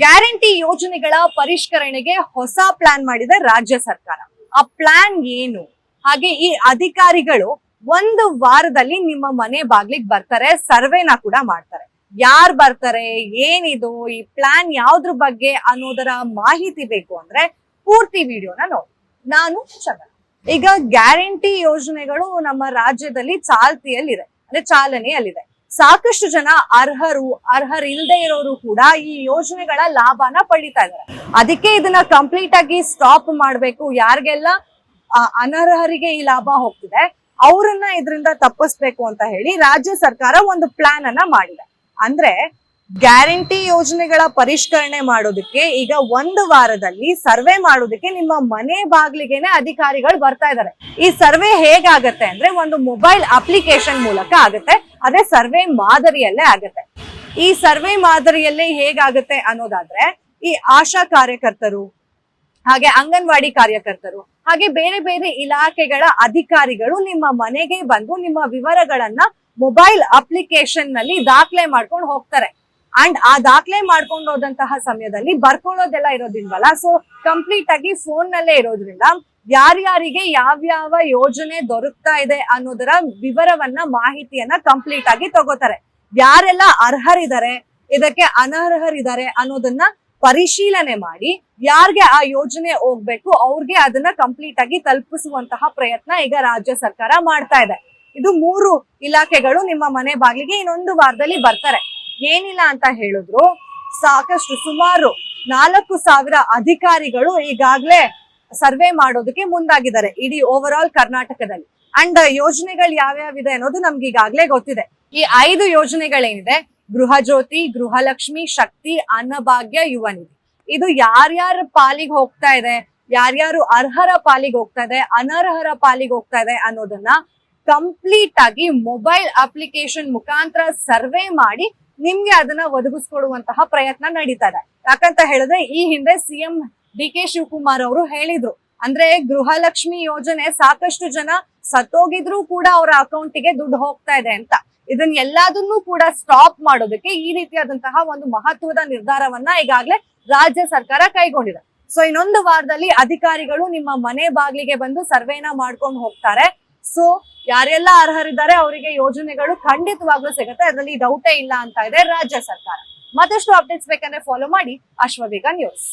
Guarantee ಯೋಜನೆಗಳ ಪರಿಷ್ಕರಣೆಗೆ ಹೊಸ plan ಮಾಡಿದೆ ರಾಜ್ಯ ಸರ್ಕಾರ. ಆ ಪ್ಲಾನ್ ಏನು? ಹಾಗೆ ಈ ಅಧಿಕಾರಿಗಳು ಒಂದು ವಾರದಲ್ಲಿ ನಿಮ್ಮ ಮನೆ ಬಾಗ್ಲಿಗೆ ಬರ್ತಾರೆ, ಸರ್ವೆನ ಕೂಡ ಮಾಡ್ತಾರೆ. ಯಾರು ಬರ್ತಾರೆ, ಏನಿದು, ಈ ಪ್ಲಾನ್ ಯಾವ್ದ್ರ ಬಗ್ಗೆ ಅನ್ನೋದರ ಮಾಹಿತಿ ಬೇಕು ಅಂದ್ರೆ ಪೂರ್ತಿ ವಿಡಿಯೋನ ನೋಡಿ. ನಾನು ಚಂದನ. ಈಗ ಗ್ಯಾರಂಟಿ ಯೋಜನೆಗಳು ನಮ್ಮ ರಾಜ್ಯದಲ್ಲಿ ಚಾಲ್ತಿಯಲ್ಲಿದೆ, ಅಂದ್ರೆ ಚಾಲನೆಯಲ್ಲಿದೆ. ಸಾಕಷ್ಟು ಜನ ಅರ್ಹರಿಲ್ಲದೆ ಇರೋರು ಕೂಡ ಈ ಯೋಜನೆಗಳ ಲಾಭನ ಪಡಿತಾ ಇದ್ದಾರೆ. ಅದಕ್ಕೆ ಇದನ್ನ ಕಂಪ್ಲೀಟ್ ಆಗಿ ಸ್ಟಾಪ್ ಮಾಡ್ಬೇಕು. ಯಾರಿಗೆಲ್ಲ ಅನರ್ಹರಿಗೆ ಈ ಲಾಭ ಹೋಗ್ತಿದೆ ಅವರನ್ನ ಇದರಿಂದ ತಪ್ಪಿಸ್ಬೇಕು ಅಂತ ಹೇಳಿ ರಾಜ್ಯ ಸರ್ಕಾರ ಒಂದು ಪ್ಲಾನ್ ಅನ್ನ ಮಾಡಿದೆ. ಅಂದ್ರೆ ಗ್ಯಾರಂಟಿ ಯೋಜನೆಗಳ ಪರಿಷ್ಕರಣೆ ಮಾಡೋದಕ್ಕೆ ಈಗ ಒಂದು ವಾರದಲ್ಲಿ ಸರ್ವೆ ಮಾಡೋದಕ್ಕೆ ನಿಮ್ಮ ಮನೆ ಬಾಗ್ಲಿಗೆನೆ ಅಧಿಕಾರಿಗಳು ಬರ್ತಾ ಇದ್ದಾರೆ. ಈ ಸರ್ವೆ ಹೇಗಾಗತ್ತೆ ಅಂದ್ರೆ ಒಂದು ಮೊಬೈಲ್ ಅಪ್ಲಿಕೇಶನ್ ಮೂಲಕ ಆಗುತ್ತೆ. ಅದೇ ಸರ್ವೆ ಮಾದರಿಯಲ್ಲೇ ಆಗುತ್ತೆ. ಈ ಸರ್ವೆ ಮಾದರಿಯಲ್ಲೇ ಹೇಗಾಗುತ್ತೆ ಅನ್ನೋದಾದ್ರೆ ಈ ಆಶಾ ಕಾರ್ಯಕರ್ತರು, ಹಾಗೆ ಅಂಗನವಾಡಿ ಕಾರ್ಯಕರ್ತರು, ಹಾಗೆ ಬೇರೆ ಬೇರೆ ಇಲಾಖೆಗಳ ಅಧಿಕಾರಿಗಳು ನಿಮ್ಮ ಮನೆಗೆ ಬಂದು ನಿಮ್ಮ ವಿವರಗಳನ್ನ ಮೊಬೈಲ್ ಅಪ್ಲಿಕೇಶನ್ ನಲ್ಲಿ ದಾಖಲೆ ಮಾಡ್ಕೊಂಡು ಹೋಗ್ತಾರೆ. ಅಂಡ್ ಆ ದಾಖಲೆ ಮಾಡ್ಕೊಂಡು ಹೋದಂತಹ ಸಮಯದಲ್ಲಿ ಬರ್ಕೊಳ್ಳೋದೆಲ್ಲ ಇರೋದಿಲ್ವಲ್ಲ, ಸೊ ಕಂಪ್ಲೀಟ್ ಆಗಿ ಫೋನ್ ನಲ್ಲೇ ಇರೋದ್ರಿಂದ ಯಾರ್ಯಾರಿಗೆ ಯಾವ್ಯಾವ ಯೋಜನೆ ದೊರಕ್ತಾ ಇದೆ ಅನ್ನೋದರ ವಿವರವನ್ನ, ಮಾಹಿತಿಯನ್ನ ಕಂಪ್ಲೀಟ್ ಆಗಿ ತಗೋತಾರೆ. ಯಾರೆಲ್ಲ ಅರ್ಹರಿದ್ದಾರೆ, ಇದಕ್ಕೆ ಅನರ್ಹರಿದ್ದಾರೆ ಅನ್ನೋದನ್ನ ಪರಿಶೀಲನೆ ಮಾಡಿ ಯಾರಿಗೆ ಆ ಯೋಜನೆ ಹೋಗ್ಬೇಕು ಅವ್ರಿಗೆ ಅದನ್ನ ಕಂಪ್ಲೀಟ್ ಆಗಿ ತಲುಪಿಸುವಂತಹ ಪ್ರಯತ್ನ ಈಗ ರಾಜ್ಯ ಸರ್ಕಾರ ಮಾಡ್ತಾ ಇದೆ. ಇದು 3 ಇಲಾಖೆಗಳು ನಿಮ್ಮ ಮನೆ ಬಾಗಿಲಿಗೆ ಇನ್ನೊಂದು ವಾರದಲ್ಲಿ ಬರ್ತಾರೆ. ಏನಿಲ್ಲ ಅಂತ ಹೇಳಿದ್ರು, ಸಾಕಷ್ಟು ಸುಮಾರು 4,000 ಅಧಿಕಾರಿಗಳು ಈಗಾಗ್ಲೇ ಸರ್ವೆ ಮಾಡೋದಕ್ಕೆ ಮುಂದಾಗಿದ್ದಾರೆ ಇಡೀ ಓವರ್ ಆಲ್ ಕರ್ನಾಟಕದಲ್ಲಿ. ಅಂಡ್ ಯೋಜನೆಗಳು ಯಾವ್ಯಾವಿದೆ ಅನ್ನೋದು ನಮ್ಗೆ ಈಗಾಗ್ಲೇ ಗೊತ್ತಿದೆ. ಈ 5 ಯೋಜನೆಗಳೇನಿದೆ, ಗೃಹ ಜ್ಯೋತಿ, ಗೃಹಲಕ್ಷ್ಮಿ, ಶಕ್ತಿ, ಅನ್ನಭಾಗ್ಯ, ಯುವ ನಿಧಿ, ಇದು ಯಾರ್ಯಾರ ಪಾಲಿಗೆ ಹೋಗ್ತಾ ಇದೆ, ಯಾರ್ಯಾರು ಅರ್ಹರ ಪಾಲಿಗೆ ಹೋಗ್ತಾ ಇದೆ, ಅನರ್ಹರ ಪಾಲಿಗೆ ಹೋಗ್ತಾ ಇದೆ ಅನ್ನೋದನ್ನ ಕಂಪ್ಲೀಟ್ ಆಗಿ ಮೊಬೈಲ್ ಅಪ್ಲಿಕೇಶನ್ ಮುಖಾಂತರ ಸರ್ವೆ ಮಾಡಿ ನಿಮ್ಗೆ ಅದನ್ನ ಒದಗಿಸ್ಕೊಡುವಂತಹ ಪ್ರಯತ್ನ ನಡೀತಾ ಇದೆ. ಯಾಕಂತ ಹೇಳಿದ್ರೆ ಈ ಹಿಂದೆ ಸಿಎಂ DK ಶಿವಕುಮಾರ್ ಅವರು ಹೇಳಿದ್ರು, ಅಂದ್ರೆ ಗೃಹಲಕ್ಷ್ಮಿ ಯೋಜನೆ ಸಾಕಷ್ಟು ಜನ ಸತ್ತೋಗಿದ್ರು ಕೂಡ ಅವರ ಅಕೌಂಟಿಗೆ ದುಡ್ಡು ಹೋಗ್ತಾ ಇದೆ ಅಂತ. ಇದನ್ನ ಎಲ್ಲದನ್ನೂ ಕೂಡ ಸ್ಟಾಪ್ ಮಾಡೋದಕ್ಕೆ ಈ ರೀತಿಯಾದಂತಹ ಒಂದು ಮಹತ್ವದ ನಿರ್ಧಾರವನ್ನ ಈಗಾಗಲೇ ರಾಜ್ಯ ಸರ್ಕಾರ ಕೈಗೊಂಡಿದೆ. ಸೊ ಇನ್ನೊಂದು ವಾರದಲ್ಲಿ ಅಧಿಕಾರಿಗಳು ನಿಮ್ಮ ಮನೆ ಬಾಗಿಲಿಗೆ ಬಂದು ಸರ್ವೆನ ಮಾಡ್ಕೊಂಡು ಹೋಗ್ತಾರೆ. ಸೊ ಯಾರೆಲ್ಲ ಅರ್ಹರಿದ್ದಾರೆ ಅವರಿಗೆ ಯೋಜನೆಗಳು ಖಂಡಿತವಾಗ್ಲೂ ಸಿಗುತ್ತೆ, ಅದರಲ್ಲಿ ಡೌಟೇ ಇಲ್ಲ ಅಂತ ಇದೆ ರಾಜ್ಯ ಸರ್ಕಾರ. ಮತ್ತಷ್ಟು ಅಪ್ಡೇಟ್ಸ್ ಬೇಕಂದ್ರೆ ಫಾಲೋ ಮಾಡಿ ಅಶ್ವವೇಗ ನ್ಯೂಸ್.